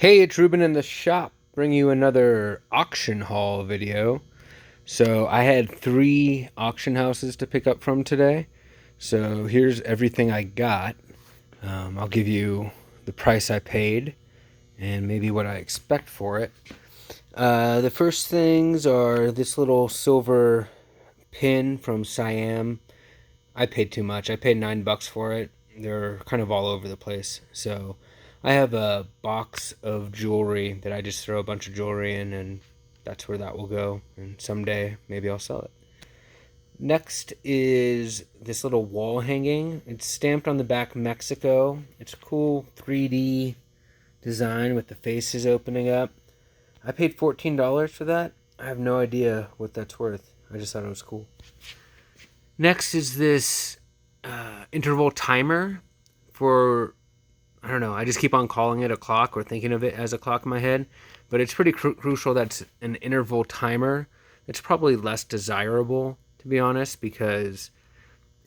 Hey, it's Ruben in the shop, bringing you another auction haul video. So I had 3 auction houses to pick up from today. So here's everything I got. I'll give you the price I paid and maybe what I expect for it. The first things are this little silver pin from Siam. I paid too much. I paid $9 for it. They're kind of all over the place. So I have a box of jewelry that I just throw a bunch of jewelry in, and that's where that will go. And someday maybe I'll sell it. Next is this little wall hanging. It's stamped on the back Mexico. It's a cool 3D design with the faces opening up. I paid $14 for that. I have no idea what that's worth. I just thought it was cool. Next is this interval timer for, I don't know, I just keep on calling it a clock or thinking of it as a clock in my head, but it's pretty crucial that's an interval timer. It's probably less desirable, to be honest, because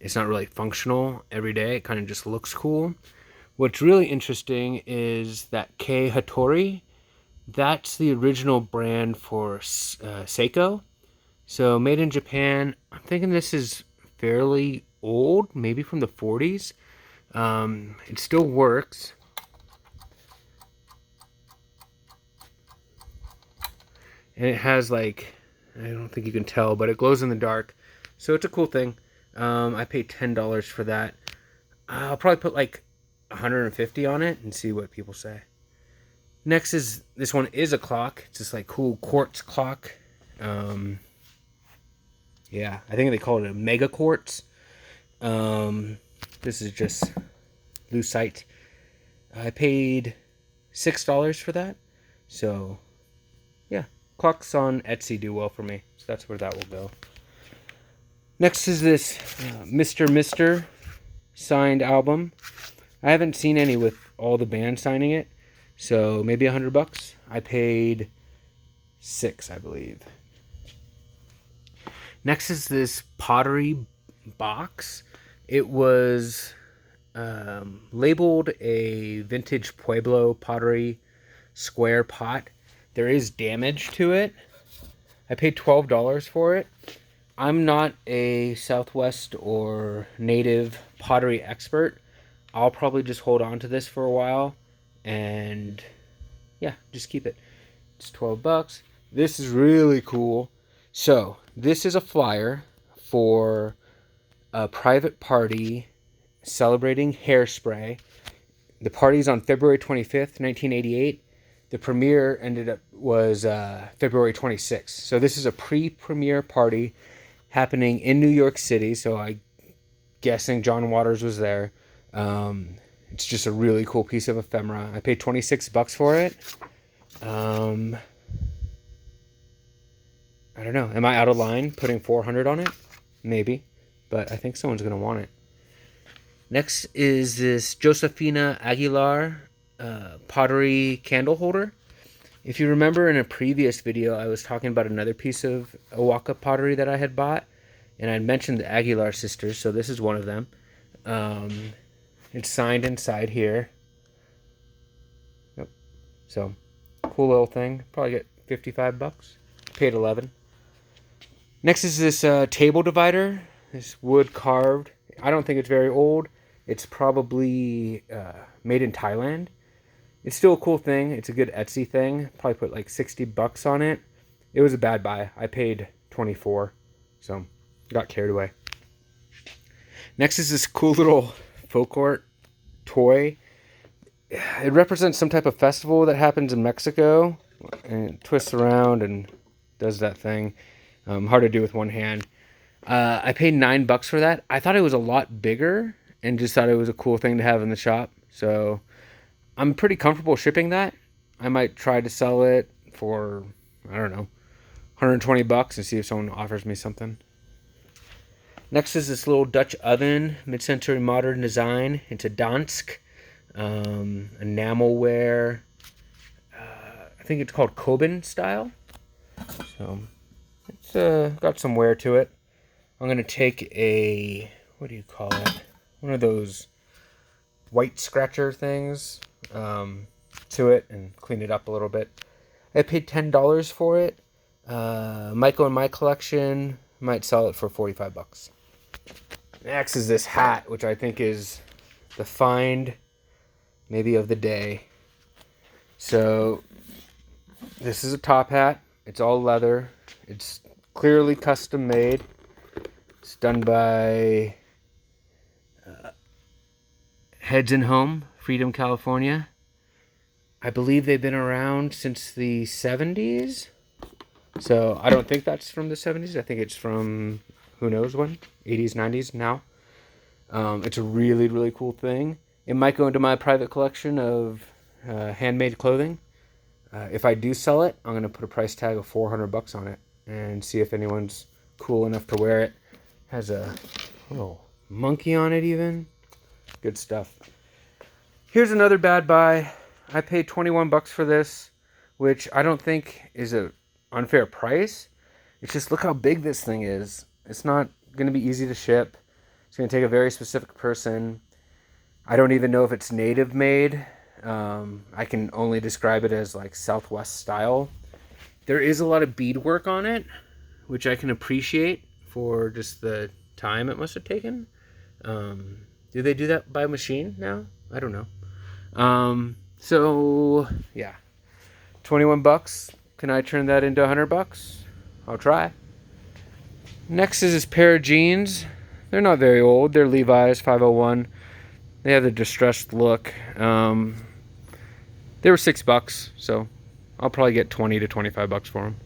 it's not really functional every day. It kind of just looks cool. What's really interesting is that Kei Hattori. That's the original brand for Seiko. So made in Japan. I'm thinking this is fairly old, maybe from the 40s. It still works. And it has like, I don't think you can tell, but it glows in the dark. So it's a cool thing. I paid $10 for that. I'll probably put like 150 on it and see what people say. Next is, this one is a clock. It's this like cool quartz clock. Yeah, I think they call it a mega quartz. This is just lucite. I paid $6 for that. So, yeah, clocks on Etsy do well for me. So that's where that will go. Next is this Mr. Mister signed album. I haven't seen any with all the bands signing it. So maybe $100. I paid $6, I believe. Next is this pottery box. It was labeled a vintage Pueblo pottery square pot. There is damage to it. I paid $12 for it. I'm not a Southwest or native pottery expert. I'll probably just hold on to this for a while and yeah, just keep it. It's $12. This is really cool. So this is a flyer for a private party celebrating Hairspray. The party's on February 25th, 1988. The premiere was February 26th. So this is a pre-premiere party happening in New York City. So I'm guessing John Waters was there. It's just a really cool piece of ephemera. I paid $26 for it. I don't know. Am I out of line putting 400 on it? Maybe, but I think someone's gonna want it. Next is this Josefina Aguilar pottery candle holder. If you remember in a previous video, I was talking about another piece of Owaka pottery that I had bought, and I mentioned the Aguilar sisters, so this is one of them. It's signed inside here. Yep. So, cool little thing. Probably get $55. Paid $11. Next is this table divider. This wood carved. I don't think it's very old. It's probably made in Thailand. It's still a cool thing. It's a good Etsy thing. Probably put like $60 on it. It was a bad buy. I paid $24. So, got carried away. Next is this cool little folk art toy. It represents some type of festival that happens in Mexico, and it twists around and does that thing. Hard to do with one hand. I paid $9 for that. I thought it was a lot bigger and just thought it was a cool thing to have in the shop. So I'm pretty comfortable shipping that. I might try to sell it for, I don't know, $120 and see if someone offers me something. Next is this little Dutch oven, mid-century modern design. It's a Dansk, enamelware. I think it's called Coben style. So it's got some wear to it. I'm going to take a, what do you call it? One of those white scratcher things. to it and clean it up a little bit. I paid $10 for it. Michael in my collection might sell it for $45. Next is this hat, which I think is the find maybe of the day. So this is a top hat. It's all leather. It's clearly custom made. It's done by Heads and Home, Freedom, California. I believe they've been around since the 70s. So I don't think that's from the 70s. I think it's from who knows when, 80s, 90s now. It's a really, really cool thing. It might go into my private collection of handmade clothing. If I do sell it, I'm going to put a price tag of $400 on it and see if anyone's cool enough to wear it. Has a little monkey on it even. Good stuff. Here's another bad buy. I paid $21 for this, which I don't think is a unfair price. It's just look how big this thing is. It's not going to be easy to ship. It's going to take a very specific person. I don't even know if it's native made. I can only describe it as like Southwest style. There is a lot of beadwork on it, which I can appreciate for just the time it must have taken. Do they do that by machine now? I don't know. So yeah, $21. Can I turn that into $100? I'll try. Next is this pair of jeans. They're not very old. They're Levi's 501. They have the distressed look. They were $6, so I'll probably get $20 to $25 for them.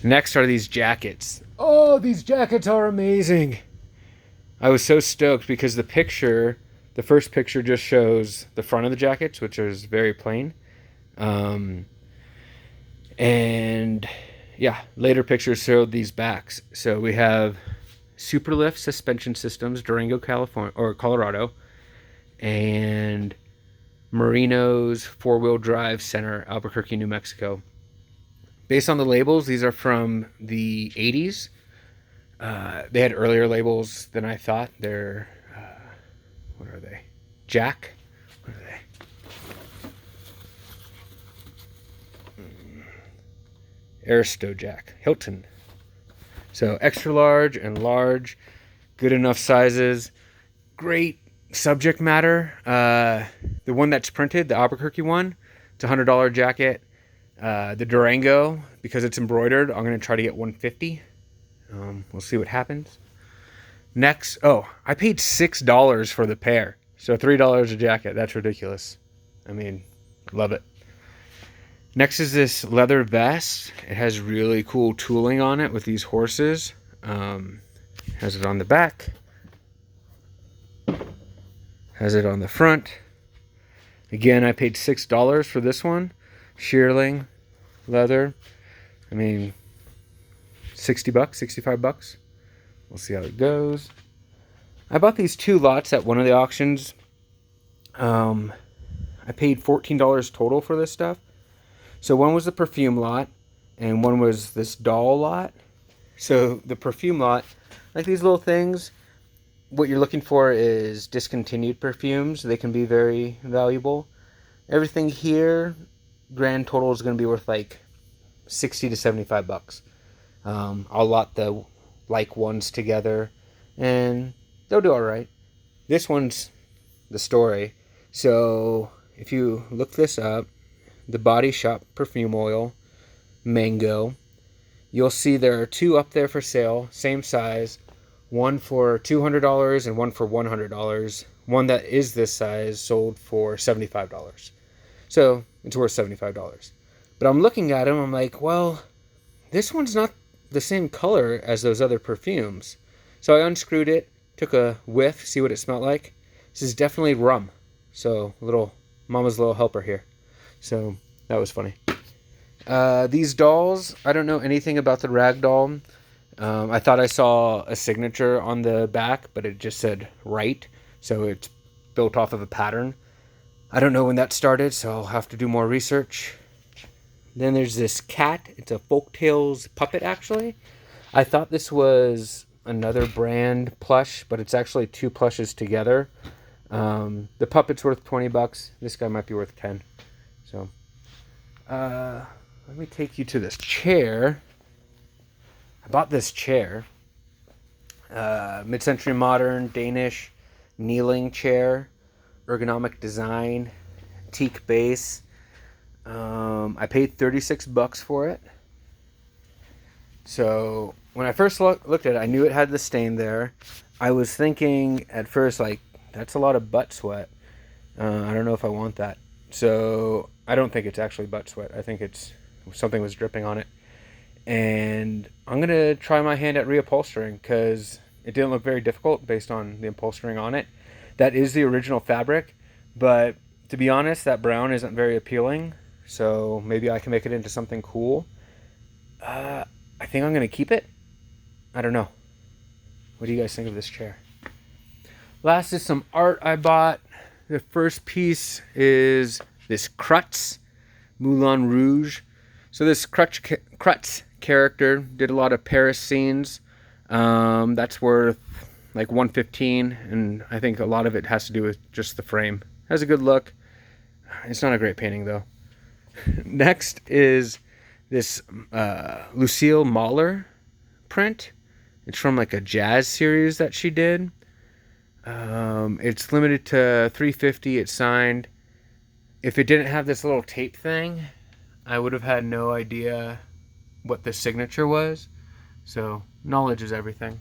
Next are these jackets. Oh, these jackets are amazing. I was so stoked because the first picture just shows the front of the jackets, which is very plain. And yeah, later pictures showed these backs. So we have Superlift suspension systems, Durango, California, or Colorado, and Merino's four-wheel drive center, Albuquerque, New Mexico. Based on the labels, these are from the 80s. They had earlier labels than I thought. They're, what are they? Jack? What are they? Aristo Jack. Hilton. So extra large and large. Good enough sizes. Great subject matter. The one that's printed, the Albuquerque one, it's a $100 jacket. The Durango, because it's embroidered, I'm going to try to get $150. We'll see what happens. Next, I paid $6 for the pair. So $3 a jacket. That's ridiculous. I mean, love it. Next is this leather vest. It has really cool tooling on it with these horses. Has it on the back. Has it on the front. Again, I paid $6 for this one. Shearling leather. I mean, $60, $65. We'll see how it goes. I bought these two lots at one of the auctions. I paid $14 total for this stuff. So one was the perfume lot, and one was this doll lot. So the perfume lot, like these little things, what you're looking for is discontinued perfumes. They can be very valuable. Everything here, grand total is going to be worth like $60 to $75. I'll lot the like ones together, and they'll do all right. This one's the story. So if you look this up, the Body Shop perfume oil, Mango, you'll see there are two up there for sale, same size, one for $200 and one for $100. One that is this size sold for $75. So it's worth $75. But I'm looking at them, I'm like, well, this one's not the same color as those other perfumes. So I unscrewed it, took a whiff, see what it smelled like. This is definitely rum. So mama's little helper here. So that was funny. These dolls, I don't know anything about the rag doll. I thought I saw a signature on the back, but it just said right. So it's built off of a pattern. I don't know when that started, so I'll have to do more research. Then there's this cat. It's a Folktales puppet, actually. I thought this was another brand plush, but it's actually two plushes together. The puppet's worth $20. This guy might be worth $10. So, let me take you to this chair. I bought this chair. Mid-century modern Danish kneeling chair, ergonomic design, teak base. I paid $36 for it. So when I first looked at it, I knew it had the stain there. I was thinking at first, like, that's a lot of butt sweat. I don't know if I want that. So I don't think it's actually butt sweat. I think it's something was dripping on it. And I'm going to try my hand at reupholstering because it didn't look very difficult based on the upholstering on it. That is the original fabric, but to be honest, that brown isn't very appealing. So maybe I can make it into something cool. I think I'm going to keep it. I don't know. What do you guys think of this chair? Last is some art I bought. The first piece is this Krutz Moulin Rouge. So this Krutz character did a lot of Paris scenes. That's worth like $115, and I think a lot of it has to do with just the frame. Has a good look. It's not a great painting though. Next is this Lucille Mahler print. It's from like a jazz series that she did. It's limited to 350. It's signed. If it didn't have this little tape thing, I would have had no idea what the signature was. So knowledge is everything.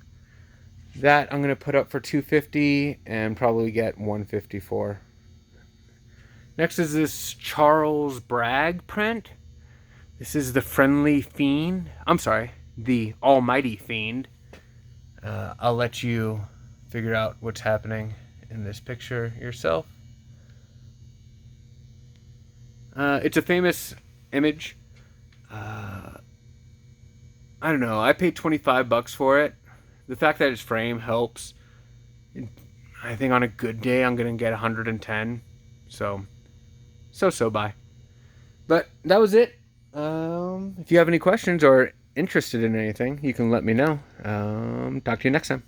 That I'm going to put up for $250 and probably get $150 for. Next is this Charles Bragg print. This is the Friendly Fiend. I'm sorry, the Almighty Fiend. I'll let you figure out what's happening in this picture yourself. It's a famous image. I don't know. I paid $25 for it. The fact that its frame helps. I think on a good day I'm gonna get 110. So buy. But that was it. If you have any questions or interested in anything, you can let me know. Talk to you next time.